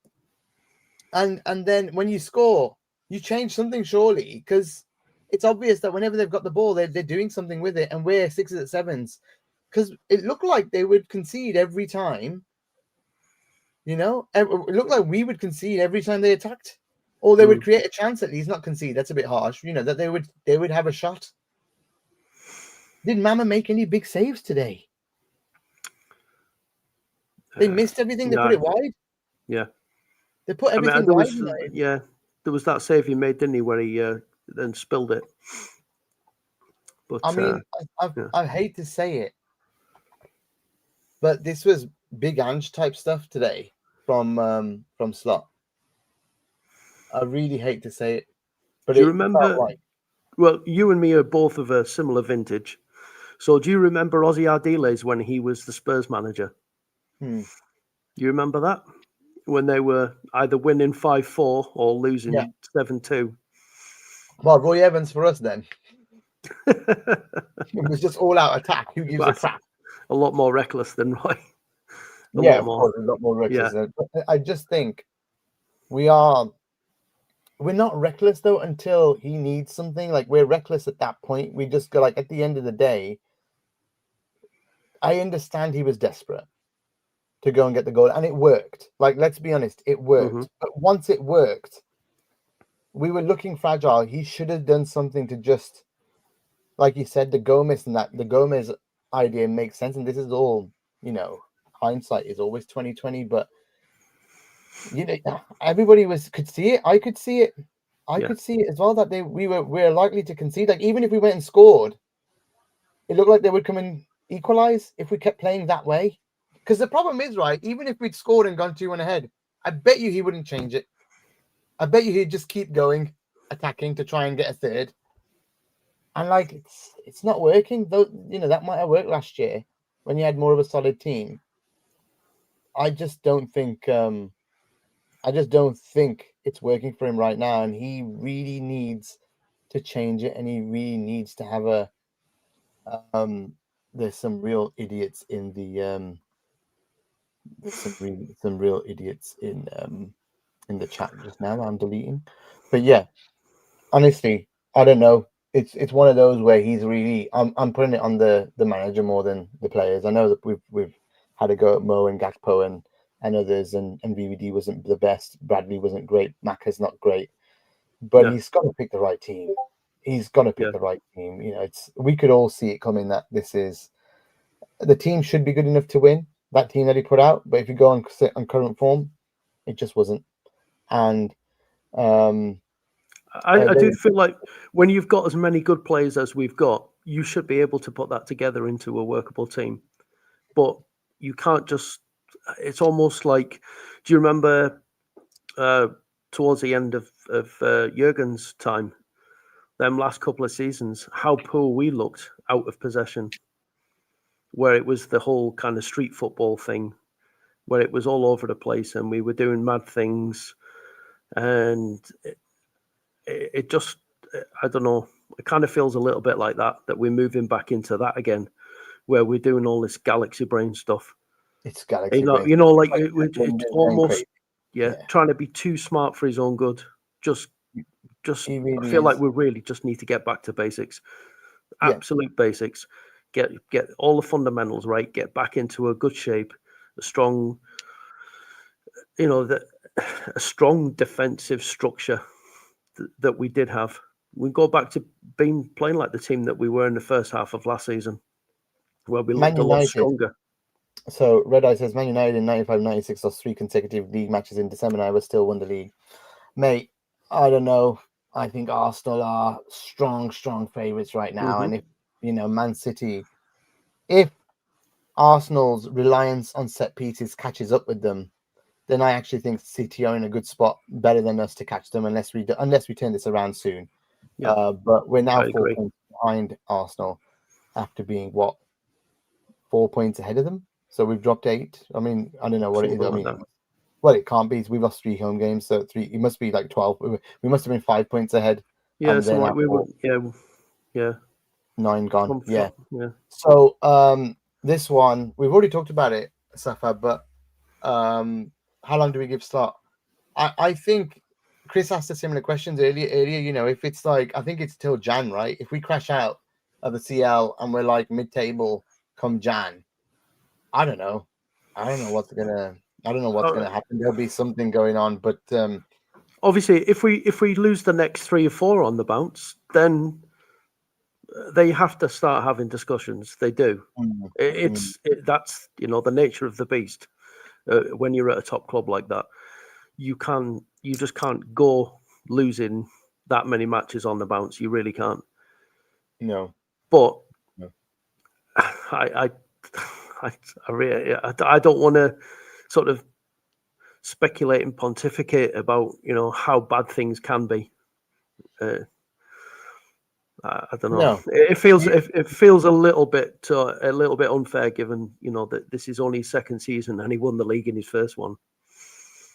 And then when you score, you change something surely, because it's obvious that whenever they've got the ball, they're doing something with it, and we're sixes at sevens, because it looked like they would concede every time. You know, it looked like we would concede every time they attacked, or they would create a chance at least, not concede. That's a bit harsh. You know, that they would have a shot. Did Mama make any big saves today? They missed everything. They put it wide. Yeah. They put everything wide. There was that save he made, didn't he, where he then spilled it. But I mean, I hate to say it, but this was big Ange type stuff today from Slot. I really hate to say it, but do you remember? Well, you and me are both of a similar vintage. So do you remember Ozzy Ardiles when he was the Spurs manager? You remember that? When they were either winning 5-4 or losing 7-2. Well, Roy Evans for us then. It was just all out attack. Who gives a crap? A lot more reckless than Roy. A lot more reckless. Yeah. But I just think we're not reckless though until he needs something. Like, we're reckless at that point. We just go, like, at the end of the day, I understand he was desperate to go and get the goal, and it worked. Like, let's be honest, it worked. But once it worked, we were looking fragile. He should have done something to just, like you said, the Gomez idea makes sense. And this is all, you know, hindsight is always 2020, but you know, everybody could see it. I could see it. I could see it as well, that we were likely to concede. Like, even if we went and scored, it looked like they would come and equalize if we kept playing that way. Because the problem is, right, even if we'd scored and gone 2-1 ahead, I bet you he wouldn't change it. I bet you he'd just keep going, attacking to try and get a third. And like, it's not working. Though, you know, that might have worked last year when you had more of a solid team. I just don't think it's working for him right now, and he really needs to change it, and he really needs to have a there's some real idiots in the some real idiots in the chat just now that I'm deleting. But yeah, honestly, I don't know. It's one of those where he's really I'm putting it on the manager more than the players. I know that we've had a go at Mo and Gakpo and others, and VVD wasn't the best. Bradley wasn't great. Macca's not great, but he's got to pick the right team. He's got to pick the right team. You know, we could all see it coming that the team should be good enough to win, that team that he put out. But if you go on current form, it just wasn't. And I do feel like when you've got as many good players as we've got, you should be able to put that together into a workable team. But you can't just. It's almost like, do you remember towards the end of Jurgen's time, them last couple of seasons, how poor we looked out of possession, where it was the whole kind of street football thing, where it was all over the place and we were doing mad things, and it just, I don't know, it kind of feels a little bit like that we're moving back into that again, where we're doing all this galaxy brain stuff. It's galaxy brain. You know, like it's almost, trying to be too smart for his own good. Just really I feel like we really just need to get back to basics, absolute basics. Get all the fundamentals right. Get back into a good shape, a strong, you know, a strong defensive structure that we did have. We go back to playing like the team that we were in the first half of last season, where we looked a lot stronger. So Red Eye says Man United in 95-96 lost 3 consecutive league matches in December, and I was still won the league. Mate, I don't know. I think Arsenal are strong favourites right now. And if, you know, Man City, if Arsenal's reliance on set pieces catches up with them, then I actually think City are in a good spot, better than us to catch them, unless we turn this around soon. But we're now 4 points behind Arsenal after being 4 points ahead of them. So we've dropped 8. I mean, I don't know what it is. I mean, Well, it can't be. We've lost 3 home games, so it must be like 12. We must have been 5 points ahead, Yeah, and something then like we after were. Yeah, 9 gone. Yeah. yeah. So this one we've already talked about it, Safa. But how long do we give start? I think Chris asked a similar questions earlier. You know, if it's like, I think it's till Jan, right? If we crash out of the CL and we're like mid-table come Jan, I don't know. I don't know what's gonna happen. There'll be something going on, but Obviously, if we lose the next 3 or 4 on the bounce, then they have to start having discussions. They do. That's the nature of the beast. When you're at a top club like that, you just can't go losing that many matches on the bounce. You really can't. no. But No. I don't want to sort of speculate and pontificate about how bad things can be. I don't know. No. It feels a little bit unfair, given that this is only his second season and he won the league in his first one.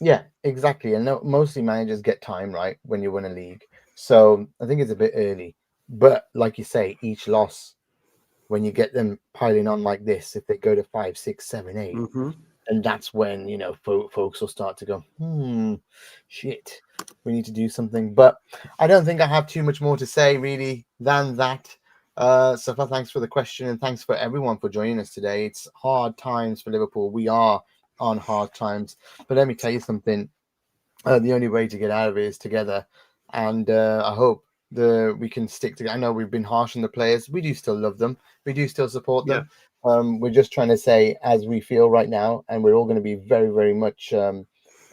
Yeah, exactly. And mostly managers get time right when you win a league, so I think it's a bit early. But like you say, each loss, when you get them piling on like this, if they go to 5, 6, 7, 8, Mm-hmm. and that's when folks will start to go, shit, we need to do something. But I don't think I have too much more to say really than that. Safa, thanks for the question, and thanks for everyone for joining us today. It's hard times for Liverpool. We are on hard times, but let me tell you something. The only way to get out of it is together, and I hope we can stick together. I know we've been harsh on the players. We do still love them. We do still support them. We're just trying to say as we feel right now, and we're all going to be very, very much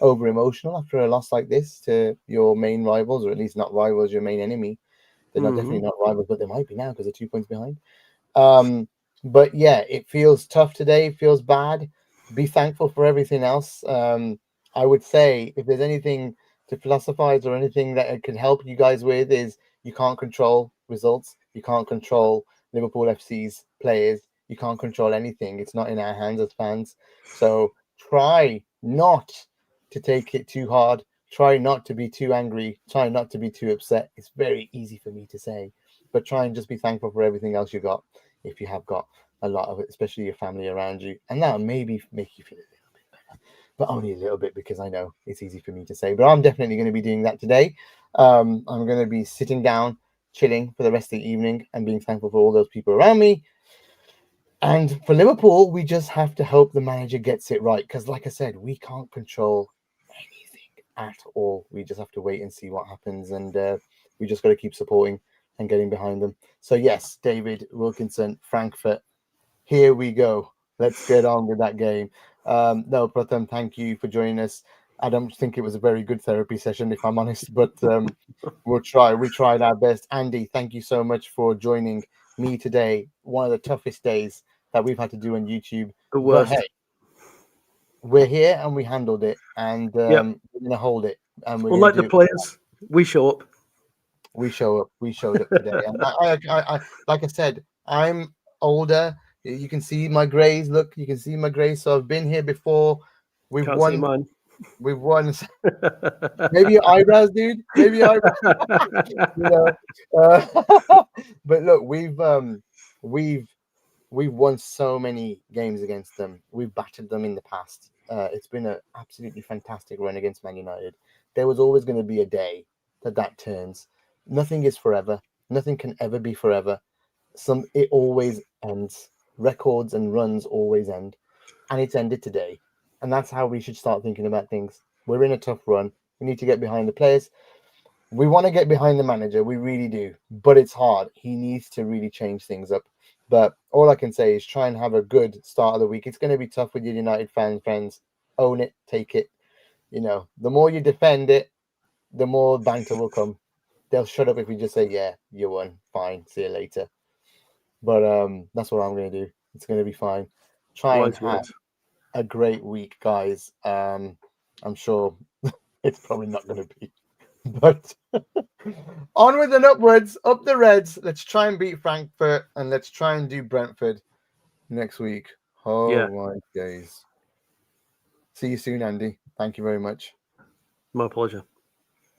over emotional after a loss like this to your main rivals, or at least not rivals, your main enemy. They're not definitely not rivals, but they might be now because they're 2 points behind. But yeah, it feels tough today. It feels bad. Be thankful for everything else. I would say if there's anything to philosophize or anything that it could help you guys with, is you can't control results. You can't control Liverpool FC's players. You can't control anything. It's not in our hands as fans. So try not to take it too hard. Try not to be too angry. Try not to be too upset. It's very easy for me to say, but try and just be thankful for everything else you got, if you have got a lot of it, especially your family around you. And that'll maybe make you feel a little bit better, but only a little bit, because I know it's easy for me to say. But I'm definitely going to be doing that today. I'm going to be sitting down, chilling for the rest of the evening and being thankful for all those people around me. And for Liverpool, we just have to hope the manager gets it right, because like I said, we can't control anything at all. We just have to wait and see what happens, and we just got to keep supporting and getting behind them. So yes, David Wilkinson, Frankfurt, here we go. Let's get on with that game. No, Pratham, thank you for joining us. I don't think it was a very good therapy session, if I'm honest, but we'll try. We tried our best. Andy, thank you so much for joining me today. One of the toughest days that we've had to do on YouTube. The But worst. hey, we're here and we handled it, and we're going to hold it. And we're Unlike going to the do it. players, we show up. We show up. We showed up today, and I like I said, I'm older. You can see my grays. Look, you can see my grays. So I've been here before. We've Can't see won. mine. We've won. Maybe your eyebrows, dude. Maybe your eyebrows. But look, we've won so many games against them. We've battered them in the past. It's been an absolutely fantastic run against Man United. There was always going to be a day that turns. Nothing is forever. Nothing can ever be forever. It always ends. Records and runs always end, and it's ended today. And that's how we should start thinking about things. We're in a tough run. We need to get behind the players. We want to get behind the manager. We really do, but it's hard. He needs to really change things up. But all I can say is try and have a good start of the week. It's going to be tough with your United friends. Own it, take it. The more you defend it, the more banter will come. They'll shut up if we just say, "Yeah, you won. Fine. See you later." But that's what I'm going to do. It's going to be fine. Try and have a great week, guys. I'm sure it's probably not going to be, but onwards and upwards, up the Reds. Let's try and beat Frankfurt, and let's try and do Brentford next week. Oh my days. See you soon, Andy. Thank you very much. My pleasure.